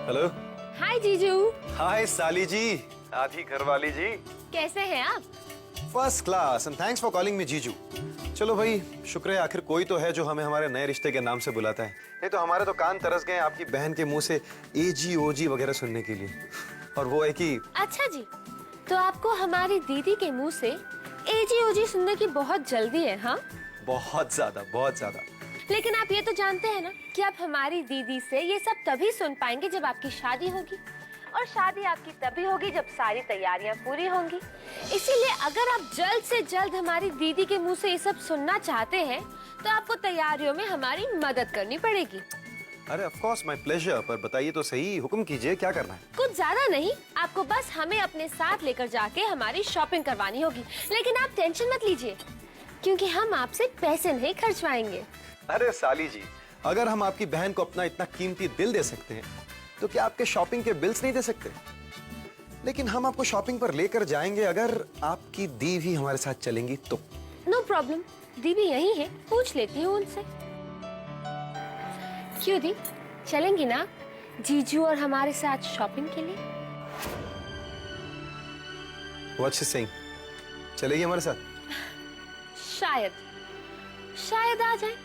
Hello. हाय जीजू। हाय साली जी, आधी घरवाली जी। कैसे हैं आप? First class and thanks for calling me जीजू। चलो भाई, शुक्र है आखिर कोई तो है जो हमें हमारे नए रिश्ते के नाम से बुलाता है। नहीं तो हमारे तो कान तरस गए आपकी बहन के मुंह से एजी ओजी वगैरह सुनने के लिए। और वो है कि अच्छा जी, तो आपको हमारी दीदी के मुंह से एजी ओजी सुनने की बहुत जल्दी है, हाँ? बहुत ज्यादा, बहुत ज्यादा। लेकिन आप ये तो जानते हैं ना कि आप हमारी दीदी से ये सब तभी सुन पाएंगे जब आपकी शादी होगी, और शादी आपकी तभी होगी जब सारी तैयारियां पूरी होंगी। इसीलिए अगर आप जल्द से जल्द हमारी दीदी के मुंह से ये सब सुनना चाहते हैं तो आपको तैयारियों में हमारी मदद करनी पड़ेगी। अरे ऑफ कोर्स, माय प्लेजर। पर बताइए तो सही, हुक्म कीजिए, क्या करना है? कुछ ज्यादा नहीं, आपको बस हमें अपने साथ लेकर जाके हमारी शॉपिंग करवानी होगी। लेकिन आप टेंशन मत लीजिए, क्योंकि हम आपसे पैसे नहीं खर्चवाएंगे। अरे साली जी, अगर हम आपकी बहन को अपना इतना कीमती दिल दे सकते हैं तो क्या आपके शॉपिंग के बिल्स नहीं दे सकते? लेकिन हम आपको शॉपिंग पर लेकर जाएंगे अगर आपकी दी भी हमारे साथ चलेंगी तो। नो प्रॉब्लम, दी भी यही है, पूछ लेती हूँ उनसे। क्यों दी, चलेंगी ना जीजू और हमारे साथ शॉपिंग के लिए? What's she saying? चलेगी हमारे साथ? शायद शायद आ जाए,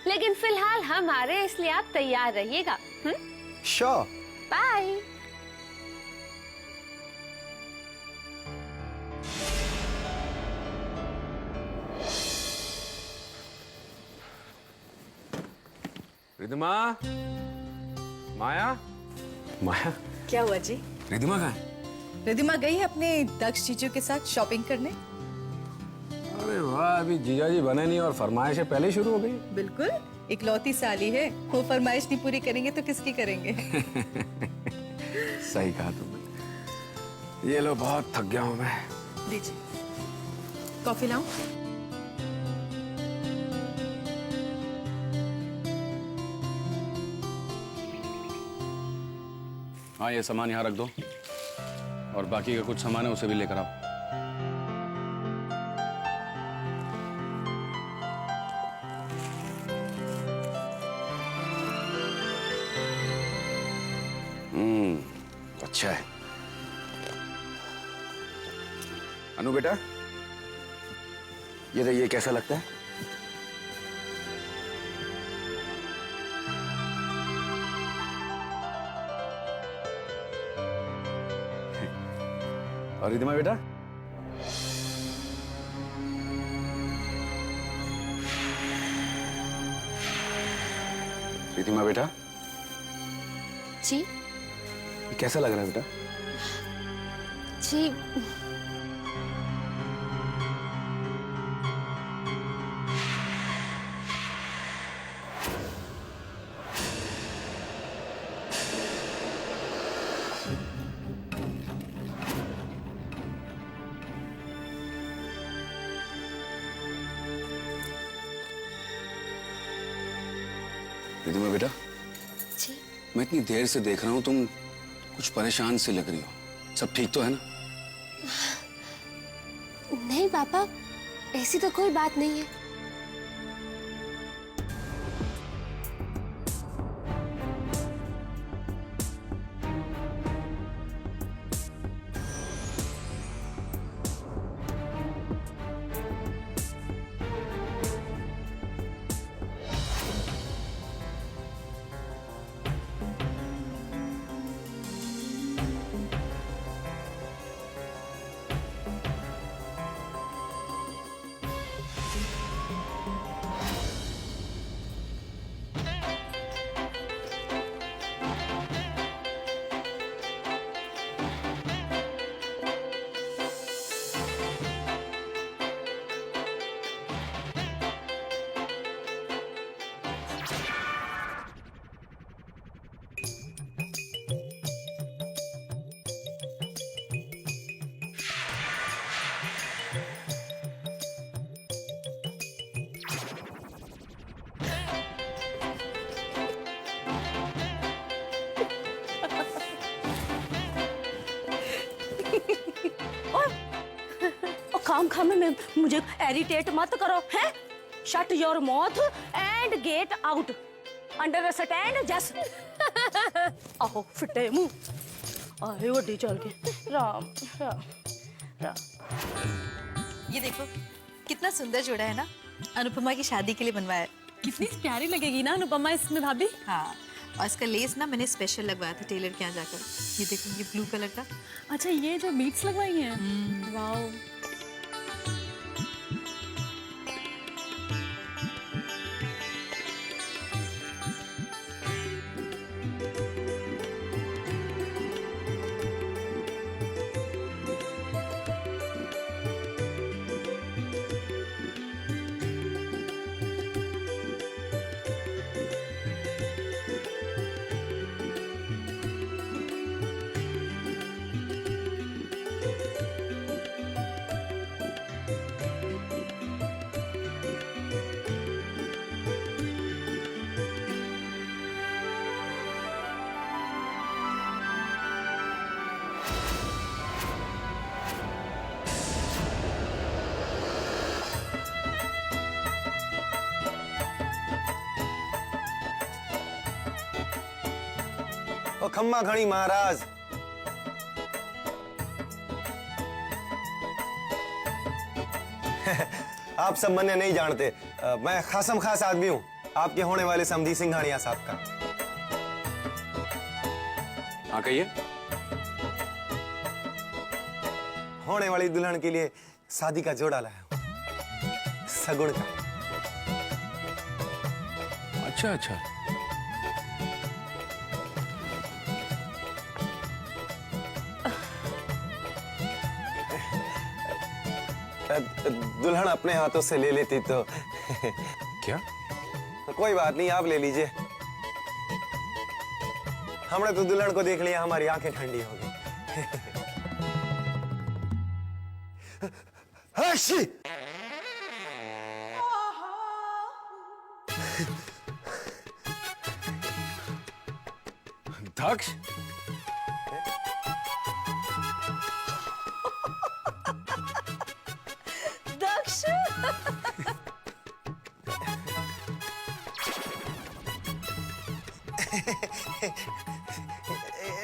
लेकिन फिलहाल हम आ रहे हैं, इसलिए आप तैयार रहिएगा। श्योर। बाय। रिधिमा, माया, माया, क्या हुआ जी? रिधिमा कहाँ है? रिधिमा गई है अपने दक्ष जीजू के साथ शॉपिंग करने। अरे वाह, अभी जीजा जी बने नहीं और फरमाइशें पहले ही शुरू हो गई। बिल्कुल, इकलौती साली है, वो फरमाइश नहीं पूरी करेंगे तो किसकी करेंगे? सही कहा तुमने। ये लो, बहुत थक गया हूं मैं। दीजिए, कॉफी लाऊं? हाँ, ये सामान यहाँ रख दो और बाकी का कुछ सामान है उसे भी लेकर आओ। अच्छा है। अनु बेटा, ये कैसा लगता है? और रिधिमा बेटा? रिधिमा बेटा, जी ये कैसा लग रहा है बेटा? जी, रिधिमा बेटा, जी। मैं इतनी देर से देख रहा हूँ, तुम कुछ परेशान सी लग रही हो। सब ठीक तो है ना? नहीं पापा, ऐसी तो कोई बात नहीं है। काम खाम में मुझे इरिटेट मत करो, हैं? Shut your mouth and get out. Understand? Just आहो फिटे मुंह आए वड्डी चल के राम राम राम। ये देखो कितना सुंदर जोड़ा है ना, अनुपमा की शादी के लिए बनवाया है। कितनी प्यारी लगेगी ना अनुपमा इसमें भाभी। हाँ, और इसका लेस ना मैंने स्पेशल लगवाया था टेलर के यहाँ जाकर। ये देखो ये ब्लू कलर का। अच्छा ये जो बीट्स लगवाई हैं, वाओ। ओ खम्मा घड़ी महाराज, आप सब मन्ने नहीं जानते, मैं खासम खास आदमी हूँ आपके होने वाले समधी सिंघानिया साहब का। हाँ कहिए। होने वाली दुल्हन के लिए शादी का जोड़ा लाया हूँ, सगुन का। अच्छा अच्छा। दुल्हन अपने हाथों से ले लेती तो क्या? तो कोई बात नहीं, आप ले लीजिए। हमने तो दुल्हन को देख लिया, हमारी आंखें ठंडी हो गई। हशी! दक्ष, दक्ष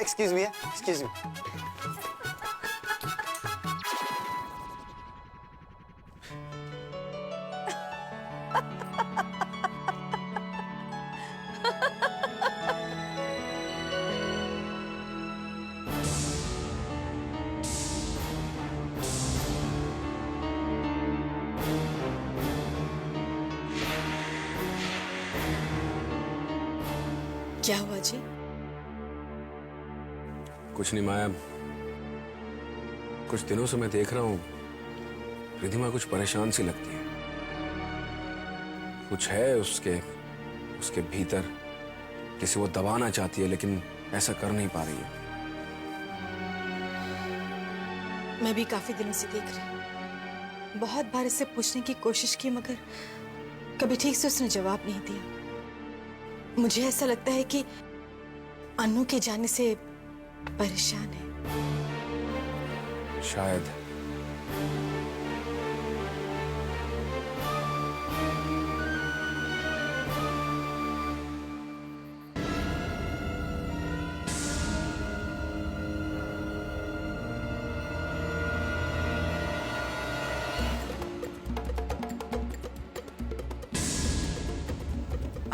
एक्सक्यूज मी, एक्सक्यूज मी। क्या हुआ जी? कुछ नहीं माया, कुछ दिनों से मैं देख रहा हूँ रिधिमा कुछ परेशान सी लगती है। कुछ है उसके भीतर, किसी वो दबाना चाहती है लेकिन ऐसा कर नहीं पा रही है। मैं भी काफी दिनों से देख रही हूँ, बहुत बार इससे पूछने की कोशिश की मगर कभी ठीक से उसने जवाब नहीं दिया। मुझे ऐसा लगता है कि अनु के जाने से परेशान है। शायद।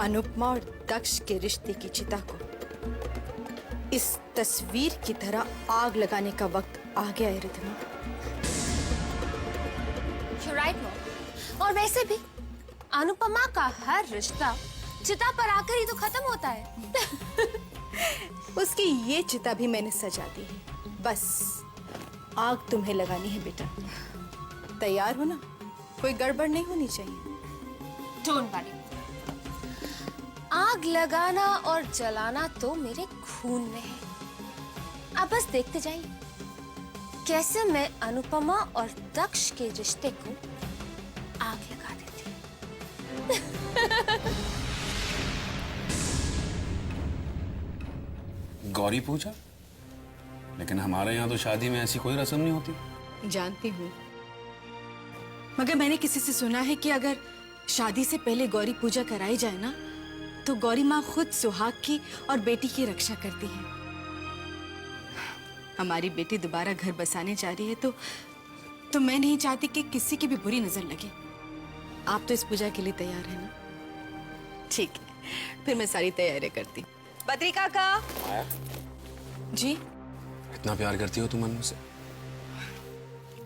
अनुपमा और दक्ष के रिश्ते की चिता को इस तस्वीर की तरह आग लगाने का वक्त आ गया है रिधिमा। You're right, Mom। और वैसे भी अनुपमा का हर रिश्ता चिता पर आकर ही तो खत्म होता है। उसकी ये चिता भी मैंने सजा दी है, बस आग तुम्हें लगानी है बेटा। तैयार हो ना? कोई गड़बड़ नहीं होनी चाहिए। Don't worry। आग लगाना और जलाना तो मेरे खून में है। अब बस देखते जाइए कैसे मैं अनुपमा और दक्ष के रिश्ते को आग लगा देती हूँ। गौरी पूजा? लेकिन हमारे यहाँ तो शादी में ऐसी कोई रस्म नहीं होती। जानती हूँ, मगर मैंने किसी से सुना है कि अगर शादी से पहले गौरी पूजा कराई जाए ना तो तो गौरी माँ खुद सुहाग की और बेटी की रक्षा करती है। हमारी बेटी दोबारा घर बसाने जा रही है तो मैं नहीं चाहती कि किसी की भी बुरी नजर लगे। आप तो इस पूजा के लिए तैयार है ना? ठीक है, फिर मैं सारी तैयारियां करती। बद्री काका। माया, जी? इतना प्यार करती हो तुम अनु से?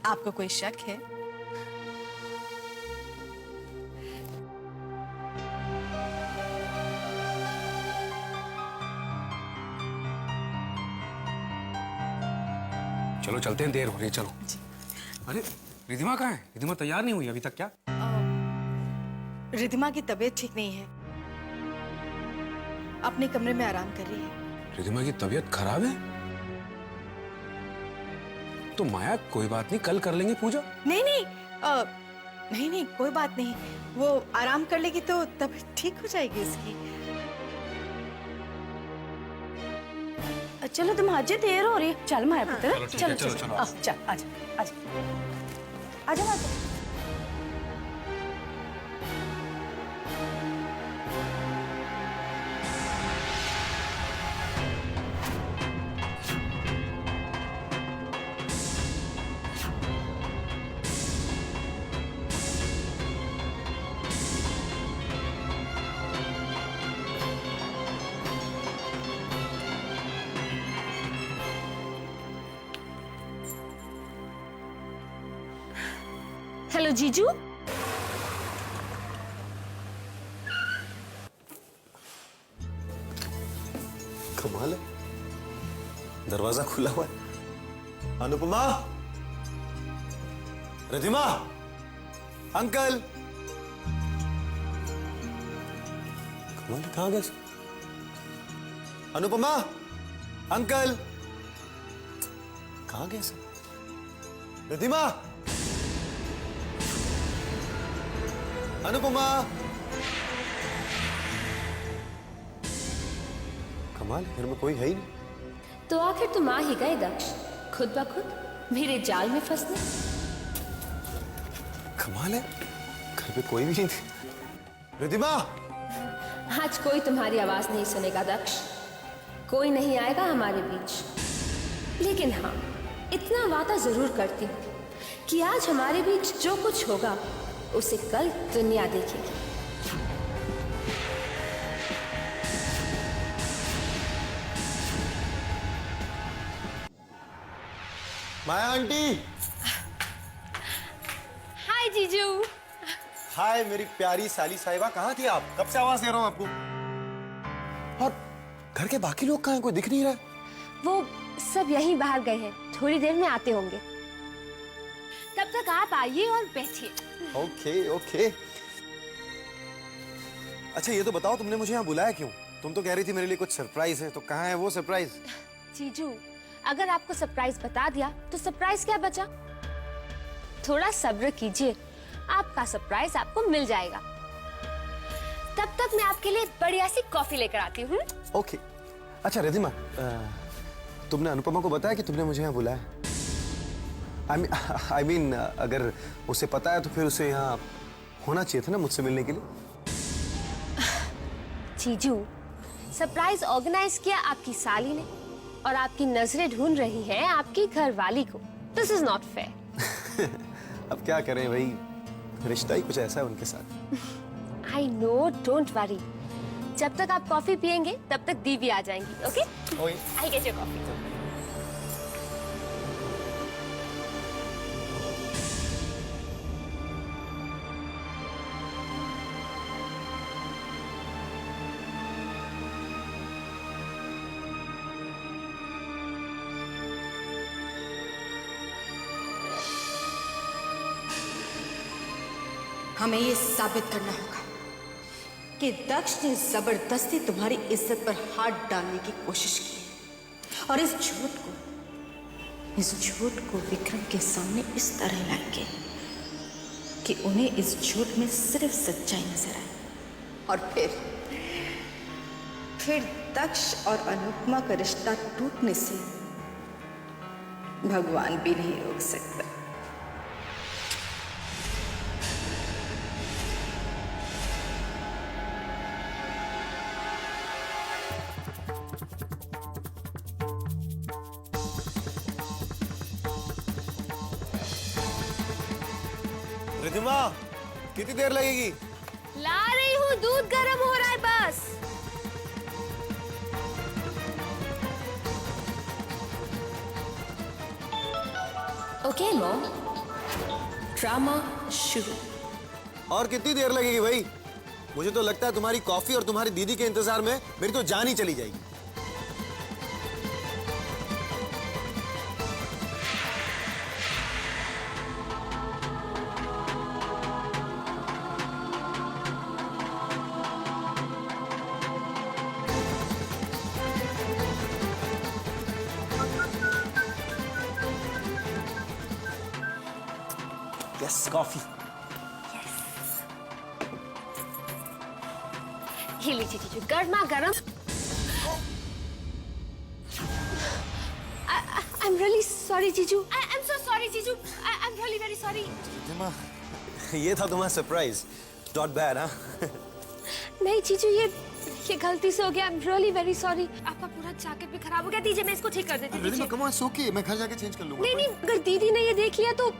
आपको कोई शक है? चलो चलते हैं, देर हो रही है, चलो। अरे रिधिमा कहाँ है? रिधिमा तैयार नहीं हुई अभी तक क्या? रिधिमा की तबीयत ठीक नहीं है, अपने कमरे में आराम कर रही है। रिधिमा की तबीयत खराब है? तो माया कोई बात नहीं, कल कर लेंगे पूजा। नहीं, कोई बात नहीं, वो आराम कर लेगी तो तबीयत ठीक हो जाएगी उसकी। चलो तुम आज देर हो रही है। चल माया पुत्र, चलो ठीक है, चलो, चलो। चल आजा आजा आजा आजा। हेलो जीजू। कमाल है, दरवाजा खुला हुआ है। अनुपमा, रिधिमा, अंकल। कमाल है, कहाँ गए? अनुपमा, अंकल, कहाँ गए सब? रिधिमा, अनुपमा। कमाल, घर में कोई है ही नहीं। तो आखिर तुम आ ही गए दक्ष, खुद ब खुद मेरे जाल में फंसने। कमाल है, घर पे कोई भी नहीं थी। रिधिमा, आज कोई तुम्हारी आवाज नहीं सुनेगा दक्ष, कोई नहीं आएगा हमारे बीच। लेकिन हाँ, इतना वादा जरूर करती हूँ कि आज हमारे बीच जो कुछ होगा उसे कल दुनिया देखेगी। माया आंटी। हाय जीजू। हाय मेरी प्यारी साली साहिबा, कहाँ थी आप? कब से आवाज दे रहा हूँ आपको। और घर के बाकी लोग कहाँ हैं? कोई दिख नहीं रहा। वो सब यहीं बाहर गए हैं, थोड़ी देर में आते होंगे। तब तक आप आइए और बैठिए। Okay okay. अच्छा ये तो बताओ, तुमने मुझे यहाँ बुलाया क्यों? तुम तो कह रही थी मेरे लिए कुछ सरप्राइज है, तो कहाँ है वो सरप्राइज? जीजू, अगर आपको सरप्राइज बता दिया तो सरप्राइज क्या बचा? थोड़ा सब्र कीजिए, आपका सरप्राइज आपको मिल जाएगा। तब तक मैं आपके लिए बढ़िया सी कॉफी लेकर आती हूँ। ओके। अच्छा रिधिमा, तुमने अनुपमा को बताया कि तुमने मुझे यहाँ बुलाया? I mean, अगर उसे पता है तो फिर उसे यहाँ होना चाहिए था ना मुझसे मिलने के लिए। जीजू, सरप्राइज ऑर्गेनाइज किया आपकी साली ने और आपकी नजरें ढूंढ रही हैं आपकी घरवाली को। This is not fair. अब क्या करें भाई, रिश्ता ही कुछ ऐसा है उनके साथ। I know, don't worry. जब तक आप कॉफी पियेंगे तब तक दी भी आ जाएंगी। Okay? I get your coffee. हमें ये साबित करना होगा कि दक्ष ने जबरदस्ती तुम्हारी इज्जत पर हाथ डालने की कोशिश की है और इस झूठ को विक्रम के सामने इस तरह लाएंगे कि उन्हें इस झूठ में सिर्फ सच्चाई नजर आए और फिर दक्ष और अनुपमा का रिश्ता टूटने से भगवान भी नहीं रोक सकता। रिधिमा, कितनी देर लगेगी? ला रही हूँ, दूध गर्म हो रहा है बस। ओके मॉम, ड्रामा शुरू। और कितनी देर लगेगी भाई? मुझे तो लगता है तुम्हारी कॉफी और तुम्हारी दीदी के इंतजार में मेरी तो जान ही चली जाएगी। Yes, coffee. ये लीजिए जीजू, गर्मा गर्म। I'm really sorry जीजू। I'm so sorry जीजू। I'm really very sorry। Ridhima, ये था तुम्हारा सरप्राइज। Not bad, हाँ? नहीं जीजू, ये गलती से हो गया। I'm really very sorry। आपका पूरा जैकेट भी खराब हो गया। दीजिए, मैं इसको ठीक कर देती हूँ। Ridhima, come on, it's okay, मैं घर जाके चेंज कर लूंगा। नहीं, अगर दीदी ने ये देख लिया तो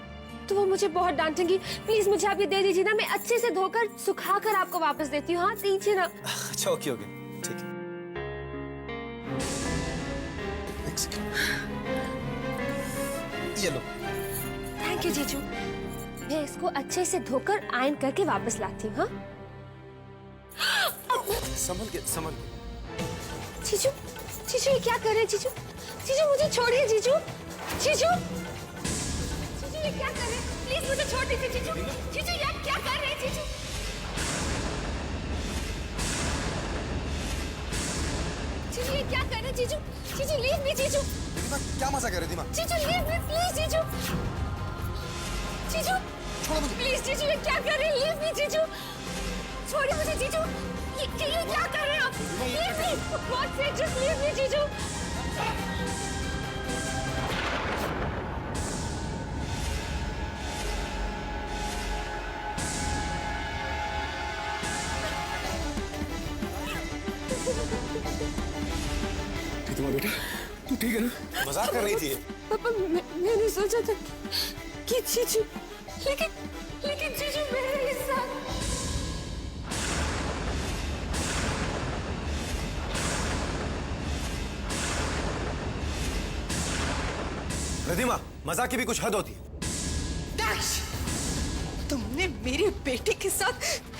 वो मुझे बहुत डांटेंगी। प्लीज मुझे आप ये दे दीजिए ना, मैं अच्छे से धोकर सुखा कर आपको वापस देती हूँ। हाँ, दीजिए ना। अच्छा, ओके, ठीक है। एक सेकंड। ये लो। थैंक यू जीजू। मैं इसको अच्छे से धोकर आयरन करके वापस लाती हूँ। हाँ, संभल के। जीजू ये क्या कर रहे हैं जीजू? जीजू मुझे छोड़िए जीजू। जीजू ये क्या कर रहे हैं? प्लीज मुझे छोड़ दीजिए जीजू। जीजू ये आप क्या कर रहे हैं जीजू? जीजू ये क्या कर रहे हैं जीजू? जीजू लीव मी जीजू। रिधिमा, क्या मजा कर रही थी? जीजू लीव मी प्लीज जीजू। जीजू छोड़ो मुझे। प्लीज जीजू ये क्या कर रहे हैं? लीव मी जीजू। छोड़िए मुझे जीजू। ये क्या कर रहे हैं आप? Leave me, for God sake just leave me जीजू। रिधिमा बेटा, तू ठीक है ना? मजाक कर रही थी। पापा, मैंने सोचा था कि जीजू, लेकिन जीजू मेरे साथ। रिधिमा, मजाक की भी कुछ हद होती है। दाश, तुमने मेरे बेटे के साथ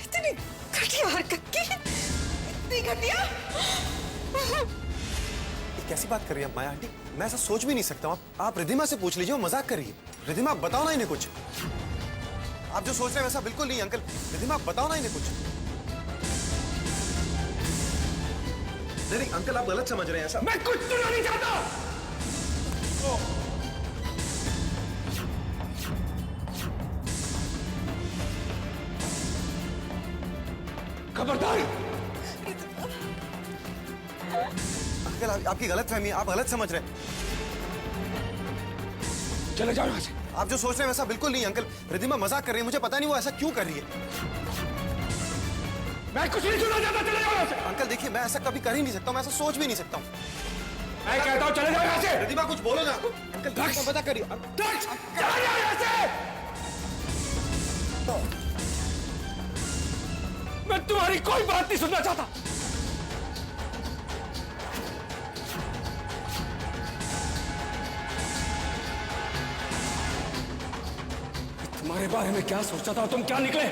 इतनी घटिया हरकत की, इतनी घटिया। कैसी बात कर रही है माया आंटी? मैं ऐसा सोच भी नहीं सकता हूँ। आप रिधिमा से पूछ लीजिए, वो मजाक कर रही है। रिधिमा, बताओ ना इन्हें कुछ। आप जो सोच रहे हैं वैसा बिल्कुल नहीं अंकल। रिधिमा, बताओ ना इन्हें कुछ। नहीं अंकल, आप गलत समझ रहे हैं ऐसा। मैं कुछ सुनना नहीं चाहता। खबरदार। अंकल, आपकी गलत फहमी है, आप गलत समझ रहे हैं। चले जाओ यहाँ से। आप जो सोच रहे हैं वैसा बिल्कुल नहीं अंकल। रिधिमा मजाक कर रही है, मुझे पता नहीं वो ऐसा क्यों कर रही है। मैं कुछ नहीं सुनना चाहता, चले जाओ यहाँ से। अंकल देखिए, मैं ऐसा कभी कर ही नहीं सकता हूँ, मैं ऐसा सोच भी नहीं सकता हूँ। मैं कहता हूँ चले जाओ यहाँ से। रिधिमा, कुछ बोलो ना। अंकल पता करिए। चले जाओ यहाँ से। मैं तुम्हारी कोई बात नहीं सुनना चाहता। तुम्हारे बारे में क्या सोचता था, तुम क्या निकले?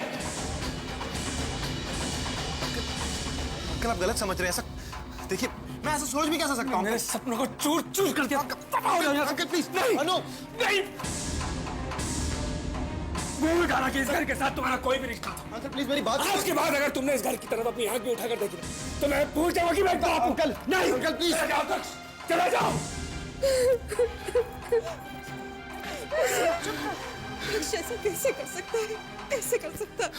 अंकल, आप गलत समझ रहे हैं। ऐसा देखिए, मैं ऐसा सोच भी कैसे सकता हूँ? मेरे सपनों को चूर चूर कर दिया। Uncle please. नहीं, अनु, नहीं। मुंह में डाला कि इस घर के साथ तुम्हारा कोई भी रिश्ता था। अंकल प्लीज मेरी बात। आज के बाद अगर तुमने इस घर की तरफ अपनी आंख भी उठाकर देखी तो मैं भूल जाऊंगा कि मैं बाप हूं। अंकल, नहीं अंकल प्लीज। चले जाओ। ऐसा कैसे कर सकता है? कैसे कर सकता है?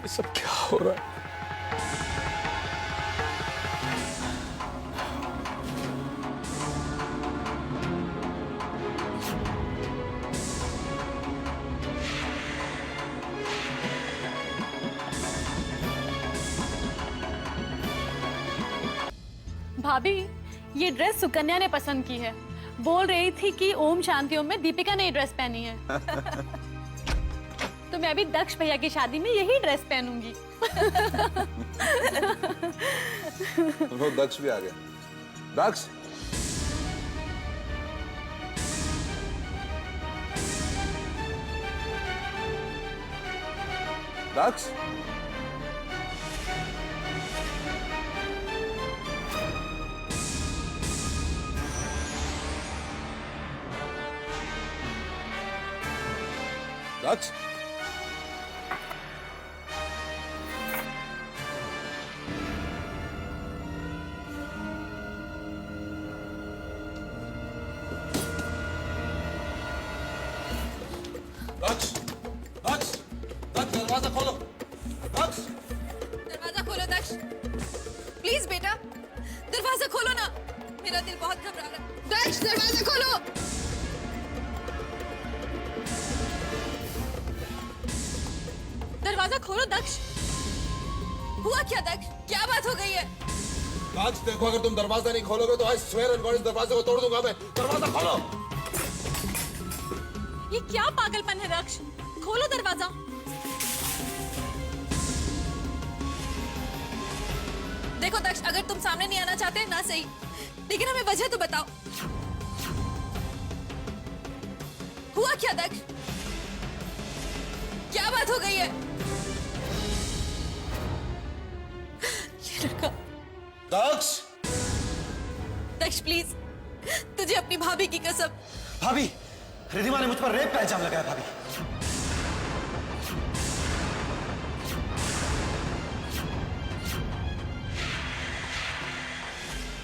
ये सब क्या हो रहा है? भाभी, ये ड्रेस सुकन्या ने पसंद की है। बोल रही थी कि ओम शांति ओम में दीपिका ने ये ड्रेस पहनी है। तो मैं अभी दक्ष भैया की शादी में यही ड्रेस पहनूंगी। वो दक्ष भी आ गया। दक्ष, दक्ष, दक्ष, दक्ष, दक्ष, दक्ष, दरवाजा खोलो। दक्ष, दरवाजा खोलो दक्ष, प्लीज बेटा, दरवाजा खोलो ना, मेरा दिल बहुत घबरा रहा है। दक्ष, दरवाजा खोलो। दरवाजा खोलो दक्ष। हुआ क्या दक्ष? क्या बात हो गई है? दक्ष देखो, अगर तुम दरवाजा नहीं खोलोगे तो आई स्वेयर ऑन गॉड इस दरवाजे को तोड़ दूंगा मैं। दरवाजा खोलो। ये क्या पागलपन है दक्ष? खोलो दरवाजा। देखो दक्ष, अगर तुम सामने नहीं आना चाहते ना सही, लेकिन हमें वजह तो बताओ। हुआ क्या दक्ष? क्या बात हो गई है? ये लड़का। दक्ष, दक्ष प्लीज, तुझे अपनी भाभी की कसम। भाभी, रिधिमा ने मुझ पर रेप का इल्जाम लगाया भाभी।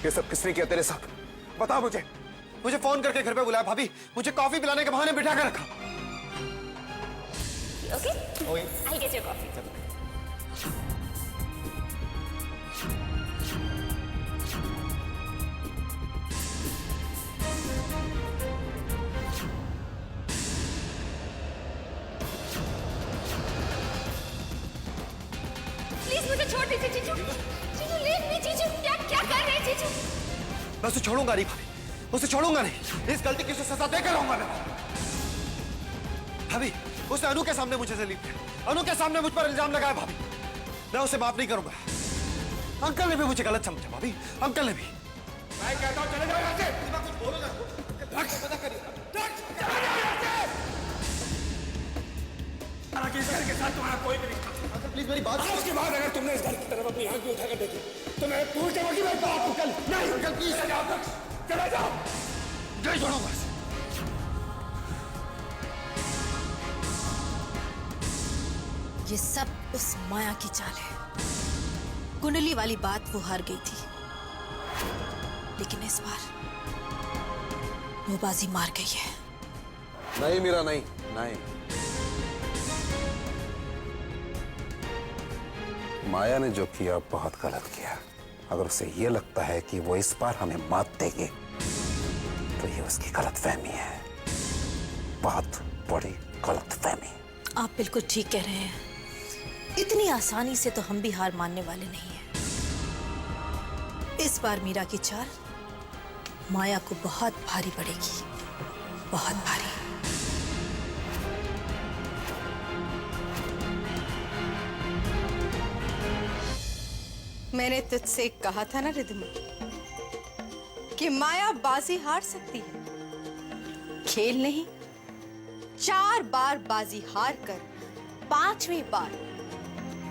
ये सब किसने किया तेरे साथ? बता मुझे। मुझे फोन करके घर पे बुलाया भाभी, मुझे कॉफी पिलाने के बहाने बिठा कर रखा। Okay? I'll get your coffee. Please मुझे छोड़ दीजिए जीजू। जीजू लीव मी जीजू। क्या क्या कर रहे हैं जीजू? मैं उसे छोड़ूंगा नहीं भाभी, उसे छोड़ूंगा नहीं। इस गलती की उसे सजा देकर रहूंगा मैं। भाभी, उसने अनु के सामने मुझे जलील किया, अनु के सामने मुझ पर इल्जाम लगाया भाभी। मैं उसे माफ नहीं करूंगा। अंकल ने भी मुझे गलत समझा भाभी, अंकल ने भी। मैं कहता हूं चले जाओ यहाँ से। कुछ बोलो ना। दक्ष, मत करिए। दक्ष, चले जाओ यहाँ से। इस घर के साथ तुम्हारा कोई भी रिश्ता। अंकल प्लीज मेरी बात आज के बाद अगर तुमने इस घर की तरफ अपनी आंख उठाकर देखी तो मैं पूछ जाऊंगा कि मैं बाप हूं कल। नहीं अंकल प्लीज चले जाओ। दक्ष, चले जाओ। नहीं छोड़ूंगा। ये सब उस माया की चाल है। कुंडली वाली बात वो हार गई थी, लेकिन इस बार वो बाजी मार गई है। नहीं मीरा, नहीं नहीं। माया ने जो किया बहुत गलत किया। अगर उसे ये लगता है कि वो इस बार हमें मात देंगे तो ये उसकी गलतफहमी है, बहुत बड़ी गलतफहमी। आप बिल्कुल ठीक कह रहे हैं। इतनी आसानी से तो हम भी हार मानने वाले नहीं हैं। इस बार मीरा की चाल माया को बहुत भारी पड़ेगी, बहुत भारी। मैंने तुझसे कहा था ना रिधिमा कि माया बाजी हार सकती है। खेल नहीं, 4 बार बाजी हार कर 5वें बार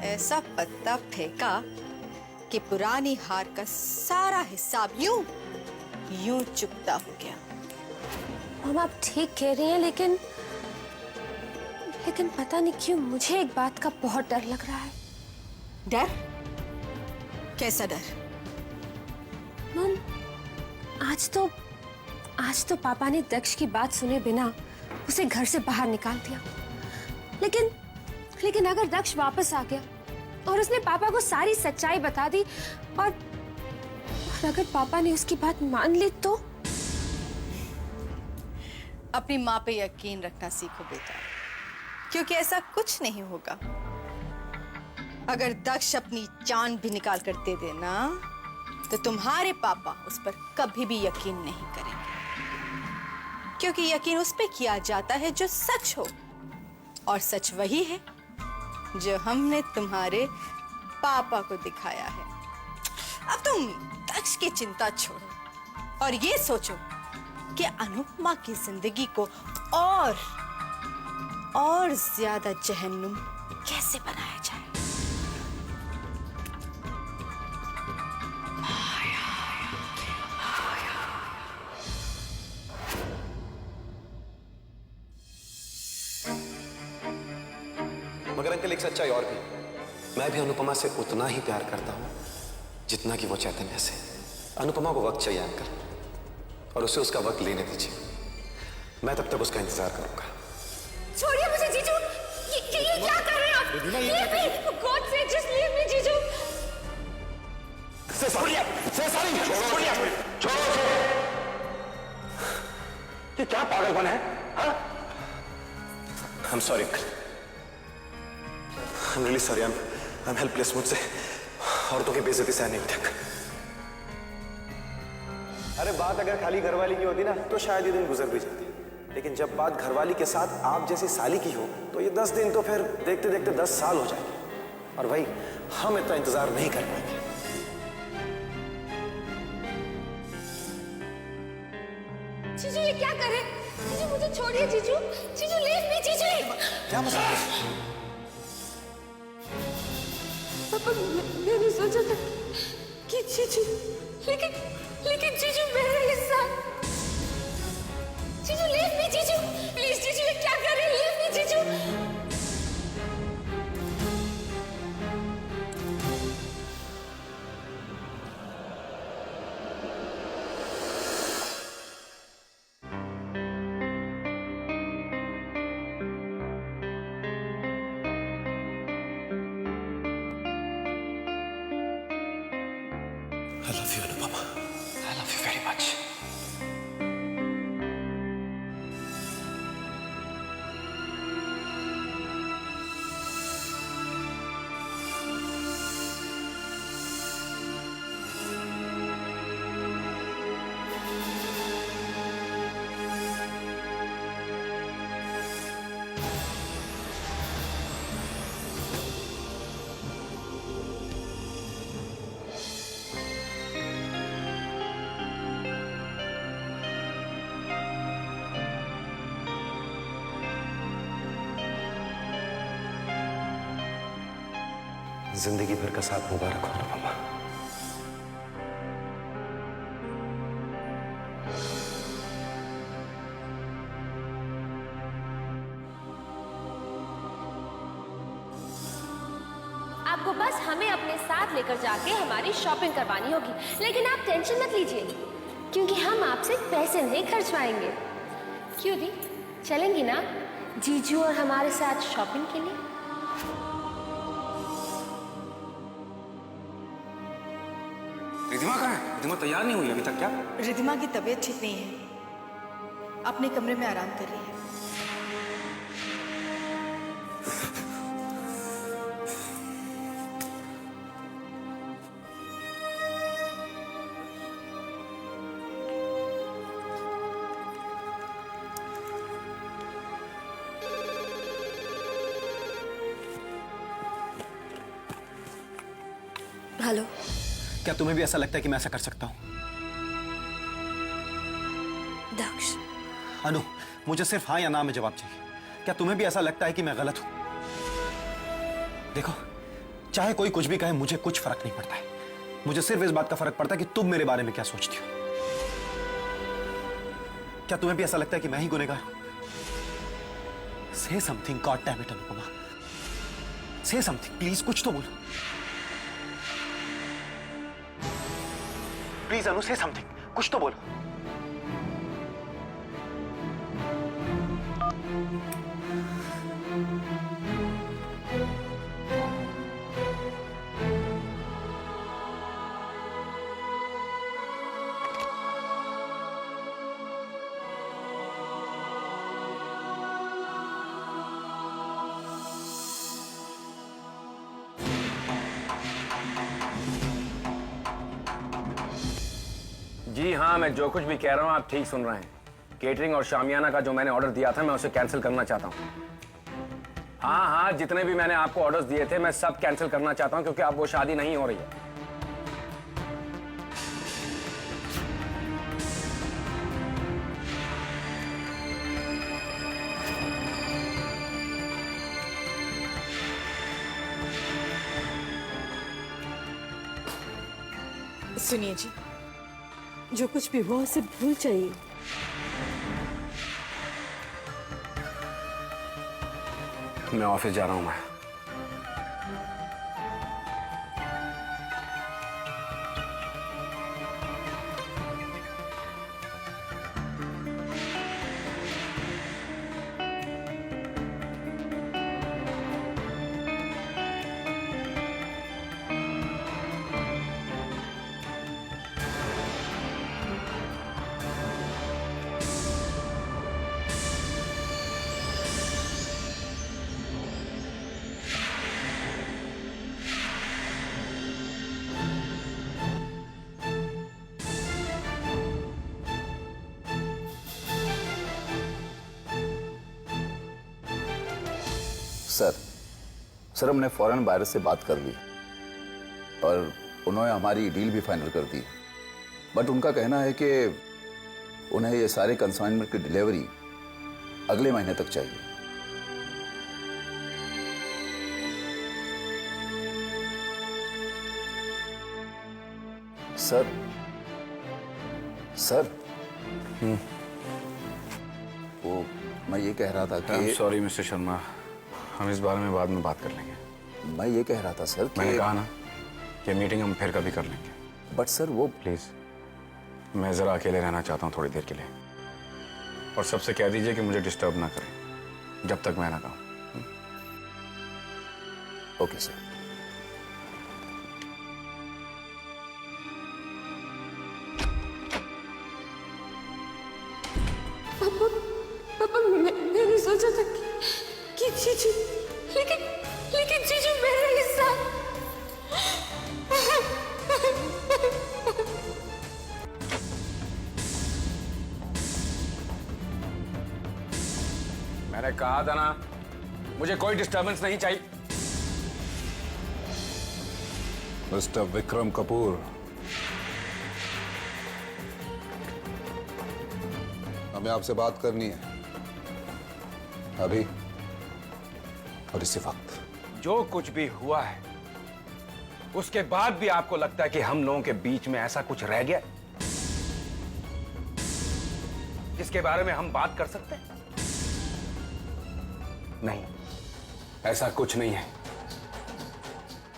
ऐसा पत्ता फेंका कि पुरानी हार का सारा हिसाब यूं चुकता हो गया। हम आप ठीक कह रही हैं, लेकिन पता नहीं क्यों मुझे एक बात का बहुत डर लग रहा है। डर? कैसा डर? मम, आज तो पापा ने दक्ष की बात सुने बिना उसे घर से बाहर निकाल दिया। लेकिन अगर दक्ष वापस आ गया और उसने पापा को सारी सच्चाई बता दी और अगर पापा ने उसकी बात मान ली तो? अपनी माँ पे यकीन रखना सीखो बेटा, क्योंकि ऐसा कुछ नहीं होगा। अगर दक्ष अपनी जान भी निकाल कर दे देना तो तुम्हारे पापा उस पर कभी भी यकीन नहीं करेंगे, क्योंकि यकीन उस पे किया जाता है जो सच हो, और सच वही है जो हमने तुम्हारे पापा को दिखाया है। अब तुम दक्ष की चिंता छोड़ो और ये सोचो कि अनुपमा की जिंदगी को और ज्यादा जहन्नुम कैसे बनाया जाए। मगर अंकल एक सच्चाई और भी, मैं भी अनुपमा से उतना ही प्यार करता हूं जितना कि वो चैतन्य से। अनुपमा को वक्त चाहिए अंकल, और उसे उसका वक्त लेने दीजिए। मैं तब तक उसका इंतजार करूंगा। छोड़िए मुझे जीजू, ये क्या कर रहे हैं आप? Leave me! For God's sake, just leave me, जीजू। ये क्या पागलपन है? हाँ? I'm sorry uncle. I'm really sorry. I'm helpless। मुझसे औरतों की बेइज्जती सहन नहीं तक। अरे बात अगर खाली घरवाली की होती ना तो शायद ये दिन गुजर भी जाती, लेकिन जब बात घरवाली के साथ आप जैसी साली की हो तो ये 10 दिन तो फिर देखते देखते 10 साल हो जाएंगे, और भाई हम इतना इंतजार नहीं कर पाएंगे। जीजू ये क्या कर रहे हैं? जीजू मुझे छोड़िए जीजू, जीजू leave me, जीजू। क्या मसला है? पापा मैंने सोचा था कि जीजू, लेकिन जीजू मेरे साथ। जीजू leave me, जीजू प्लीज। जीजू ये क्या कर रहे हैं? leave me, जीजू। I love you, Anupama. I love you very much. जिंदगी भर का साथ मुबारक हो अनुपमा। आपको बस हमें अपने साथ लेकर जाके हमारी शॉपिंग करवानी होगी, लेकिन आप टेंशन मत लीजिए क्योंकि हम आपसे पैसे नहीं खर्चवाएंगे। क्यों दी, चलेंगी ना जीजू और हमारे साथ शॉपिंग के लिए? रिधिमा कहाँ है? रिधिमा तैयार नहीं हुई अभी तक क्या? रिधिमा की तबीयत ठीक नहीं है, अपने कमरे में आराम कर रही है। हेलो। क्या तुम्हें भी ऐसा लगता है कि मैं ऐसा कर सकता हूं? दक्ष। अनु, मुझे सिर्फ हाँ या ना में जवाब चाहिए। क्या तुम्हें भी ऐसा लगता है कि मैं गलत हूं? देखो, चाहे कोई कुछ भी कहे, मुझे कुछ फर्क नहीं पड़ता है। मुझे सिर्फ इस बात का फर्क पड़ता है कि तुम मेरे बारे में क्या सोचती हो। क्या तुम्हें भी ऐसा लगता है कि मैं ही गुनहगार हूं? Say something, God damn it, Anupama. Say something, please कुछ तो बोलो। प्लीज अनु, say something, कुछ तो बोलो। हाँ, मैं जो कुछ भी कह रहा हूँ आप ठीक सुन रहे हैं। केटरिंग और शामियाना का जो मैंने ऑर्डर दिया था मैं उसे कैंसिल करना चाहता हूँ। हाँ हाँ, जितने भी मैंने आपको ऑर्डर्स दिए थे मैं सब कैंसिल करना चाहता हूँ, क्योंकि अब वो शादी नहीं हो रही है। सुनिए जी, जो कुछ भी हुआ उसे भूल जाइए। मैं ऑफिस जा रहा हूँ। मैं सर हमने फॉरेन बायर से बात कर ली और उन्होंने हमारी डील भी फाइनल कर दी, बट उनका कहना है कि उन्हें ये सारे कंसाइनमेंट की डिलीवरी अगले महीने तक चाहिए। सर वो मैं ये कह रहा था कि सॉरी मिस्टर शर्मा, हम इस बारे में बाद में बात कर लेंगे। मैं ये कह रहा था सर कि मैंने कहा ना कि मीटिंग हम फिर कभी कर लेंगे। बट सर वो प्लीज, मैं जरा अकेले रहना चाहता हूँ थोड़ी देर के लिए, और सबसे कह दीजिए कि मुझे डिस्टर्ब ना करें जब तक मैं ना कहूँ। Okay sir. पापा मैंने सोचा था कि जीजू, लेकिन जीजू मेरा हिस्सा। मैंने कहा था ना, मुझे कोई डिस्टर्बेंस नहीं चाहिए। मिस्टर विक्रम कपूर, हमें आपसे बात करनी है अभी और इसी वक्त। जो कुछ भी हुआ है उसके बाद भी आपको लगता है कि हम लोगों के बीच में ऐसा कुछ रह गया जिसके बारे में हम बात कर सकते हैं? नहीं, ऐसा कुछ नहीं है।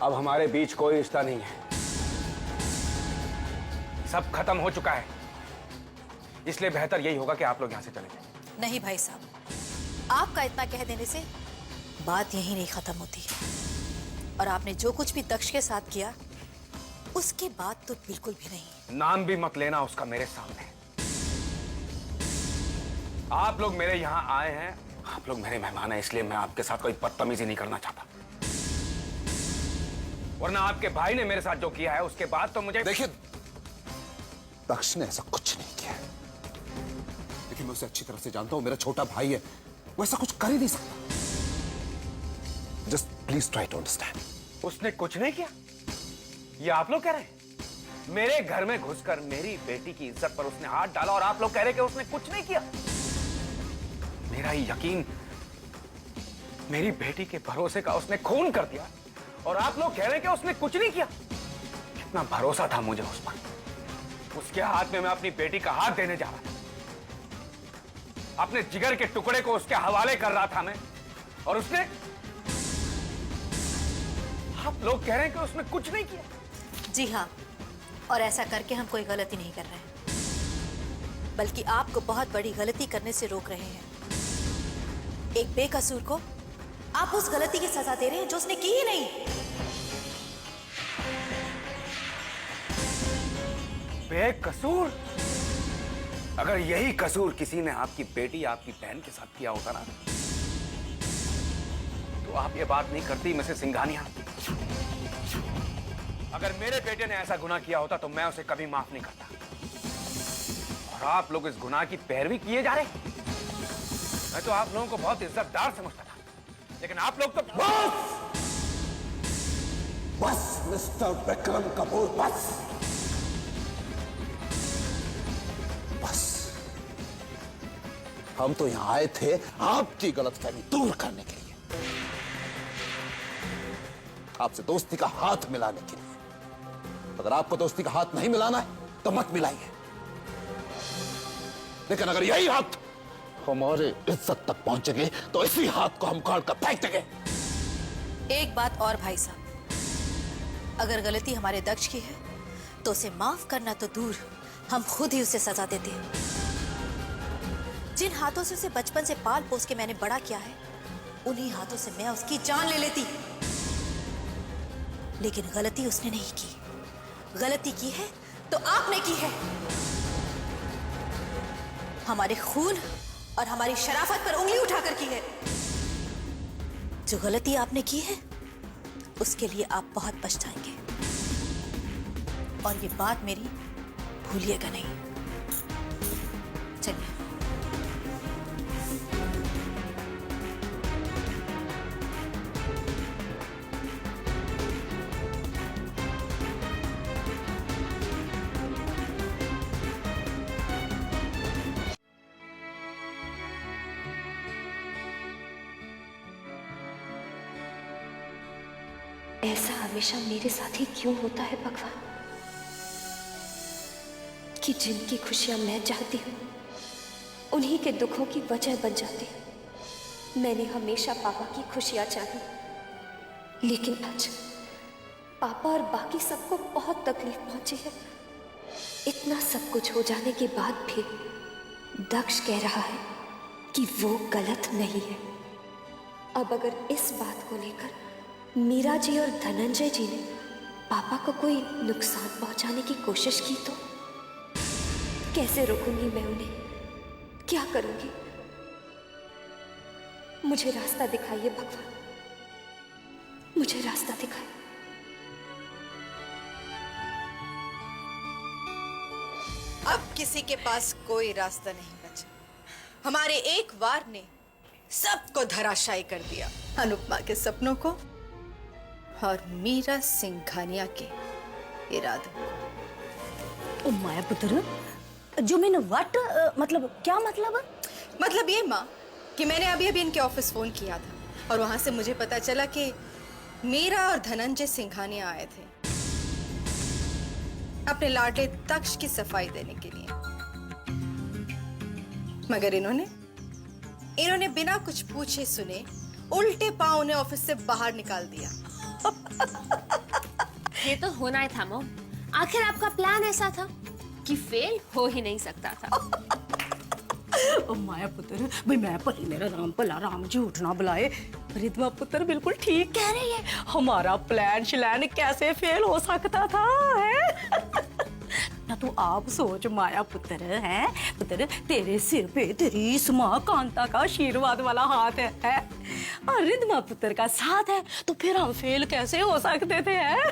अब हमारे बीच कोई रिश्ता नहीं है, सब खत्म हो चुका है। इसलिए बेहतर यही होगा कि आप लोग यहां से चले जाएं। नहीं भाई साहब, आपका इतना कह देने से बात यहीं नहीं खत्म होती। और आपने जो कुछ भी दक्ष के साथ किया उसके बाद तो बिल्कुल भी नहीं। नाम भी मत लेना उसका मेरे सामने। आप लोग मेरे यहां आए हैं, आप लोग मेरे मेहमान हैं, इसलिए मैं आपके साथ कोई बदतमीजी नहीं करना चाहता। वरना आपके भाई ने मेरे साथ जो किया है उसके बाद तो मुझे। देखिए, दक्ष ने ऐसा कुछ नहीं किया, लेकिन मैं उसे अच्छी तरह से जानता हूं। मेरा छोटा भाई है, वो ऐसा कुछ कर ही नहीं सकता। Just please try to understand. उसने कुछ नहीं किया, ये आप लोग कह रहे हैं? मेरे घर में घुसकर मेरी बेटी की इज्जत पर उसने हाथ डाला और आप लोग कह रहे कि उसने कुछ नहीं किया। मेरा ही यकीन, मेरी बेटी के भरोसे का उसने खून कर दिया और आप लोग कह रहे हैं कि उसने कुछ नहीं किया। कितना भरोसा था मुझे उस पर। उसके हाथ में मैं अपनी बेटी का हाथ देने जा रहा था, अपने जिगर के टुकड़े को उसके हवाले कर रहा था मैं, और उसने, आप लोग कह रहे हैं कि उसने कुछ नहीं किया। जी हाँ, और ऐसा करके हम कोई गलती नहीं कर रहे हैं, बल्कि आपको बहुत बड़ी गलती करने से रोक रहे हैं। एक बेकसूर को आप उस गलती की सजा दे रहे हैं जो उसने की ही नहीं। बेकसूर? अगर यही कसूर किसी ने आपकी बेटी, आपकी बहन के साथ किया होता ना, तो आप ये बात नहीं करती मिसेस सिंघानिया। अगर मेरे बेटे ने ऐसा गुनाह किया होता तो मैं उसे कभी माफ नहीं करता। और आप लोग इस गुनाह की पैरवी किए जा रहे हैं। मैं तो आप लोगों को बहुत इज्जतदार समझता था, लेकिन आप लोग तो बस मिस्टर विक्रम कपूर, बस बस। हम तो यहां आए थे आपकी गलतफहमी दूर करने के लिए, आपसे दोस्ती का हाथ मिलाने के लिए। अगर आपको दोस्ती का हाथ नहीं मिलाना है तो मत मिलाइए, लेकिन अगर यही हाथ हमारे इज्जत तक पहुंचेंगे तो इसी हाथ को हम काट कर फेंक देंगे। एक बात और भाई साहब, अगर गलती हमारे दक्ष की है तो उसे माफ करना तो दूर, हम खुद ही उसे सजा देते हैं। जिन हाथों से उसे बचपन से पाल पोस के मैंने बड़ा किया है, उन्हीं हाथों से मैं उसकी जान ले लेती। लेकिन गलती उसने नहीं की, गलती की है तो आपने की है। हमारे खून और हमारी शराफत पर उंगली उठाकर की है। जो गलती आपने की है उसके लिए आप बहुत पछताएंगे, और ये बात मेरी भूलिएगा नहीं। चलिए। ऐसा हमेशा मेरे साथ ही क्यों होता है भगवान, कि जिनकी खुशियां मैं चाहती हूँ उन्हीं के दुखों की वजह बन जाती है। मैंने हमेशा पापा की खुशियां चाही, लेकिन आज पापा और बाकी सबको बहुत तकलीफ पहुंची है। इतना सब कुछ हो जाने के बाद भी दक्ष कह रहा है कि वो गलत नहीं है। अब अगर इस बात को लेकर मीरा जी और धनंजय जी ने पापा को कोई नुकसान पहुंचाने की कोशिश की तो कैसे रोकूंगी मैं उन्हें, क्या करूंगी? मुझे रास्ता दिखाइए भगवान, मुझे रास्ता दिखाइए। अब किसी के पास कोई रास्ता नहीं बचा। हमारे एक वार ने सबको धराशायी कर दिया, अनुपमा के सपनों को और मीरा सिंघानिया के इरादों को। ओ माया पुत्र, जो मैंने व्हाट मतलब क्या मतलब? मतलब ये माँ कि मैंने अभी अभी इनके ऑफिस फोन किया था और वहां से मुझे पता चला कि मीरा और धनंजय सिंघानिया आए थे अपने लाडले दक्ष की सफाई देने के लिए, मगर इन्होंने बिना कुछ पूछे सुने उल्टे पांव उन्हें ऑफिस से बाहर निकाल दिया। ये तो होना ही था मॉम, आखिर आपका प्लान ऐसा था कि फेल हो ही नहीं सकता था। ओ माया पुत्र, भाई मैं पली मेरा राम भला, राम झूठ ना बुलाए। रिद्मा पुत्र बिल्कुल ठीक कह रही है, हमारा प्लान श्लान कैसे फेल हो सकता था है? ना तू आप सोच माया पुत्र, है पुत्र, तेरे सिर पे तेरी इस माँ कांता का आशीर्वाद वाला हाथ है और रिद्मा पुत्र का साथ है, तो फिर हम फेल कैसे हो सकते थे है?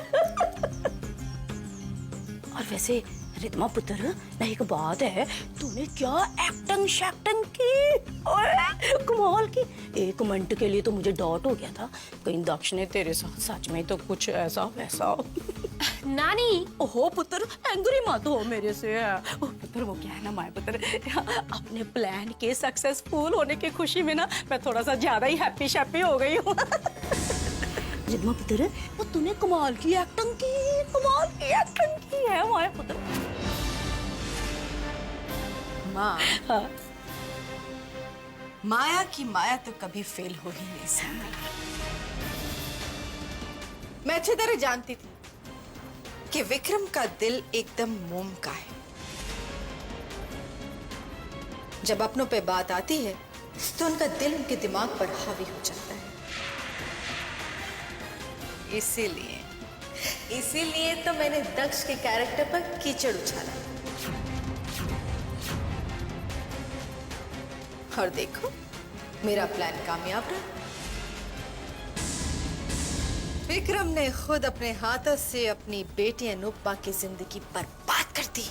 और वैसे रिद्मा पुत्र, एक बात है, तूने क्या एक्टिंग शैक्टिंग की, ओए कमाल की। एक मिनट के लिए तो मुझे डाउट हो गया था कहीं दक्ष ने तेरे साथ सच में तो कुछ ऐसा वैसा। नानी, ओहो पुत्र, एंग्री मत हो मेरे से। ओ पुत्र, वो क्या है ना माया पुत्र, अपने प्लान के सक्सेसफुल होने की खुशी में ना मैं थोड़ा सा ज्यादा ही हैप्पी शैप्पी हो गई हूँ। रिद्मा पुत्र, वो तूने कमाल की एक्टिंग की, कमाल की एक्टिंग की है माया पुत्र। माँ, हाँ। माया की माया तो कभी फेल हो ही नहीं सकती। मैं अच्छी तरह जानती थी कि विक्रम का दिल एकदम मोम का है। जब अपनों पे बात आती है तो उनका दिल उनके दिमाग पर हावी हो जाता है। इसीलिए तो मैंने दक्ष के कैरेक्टर पर कीचड़ उछाला। और देखो, मेरा प्लान कामयाब रहा। विक्रम ने खुद अपने हाथों से अपनी बेटी अनुपमा की जिंदगी बर्बाद कर दी।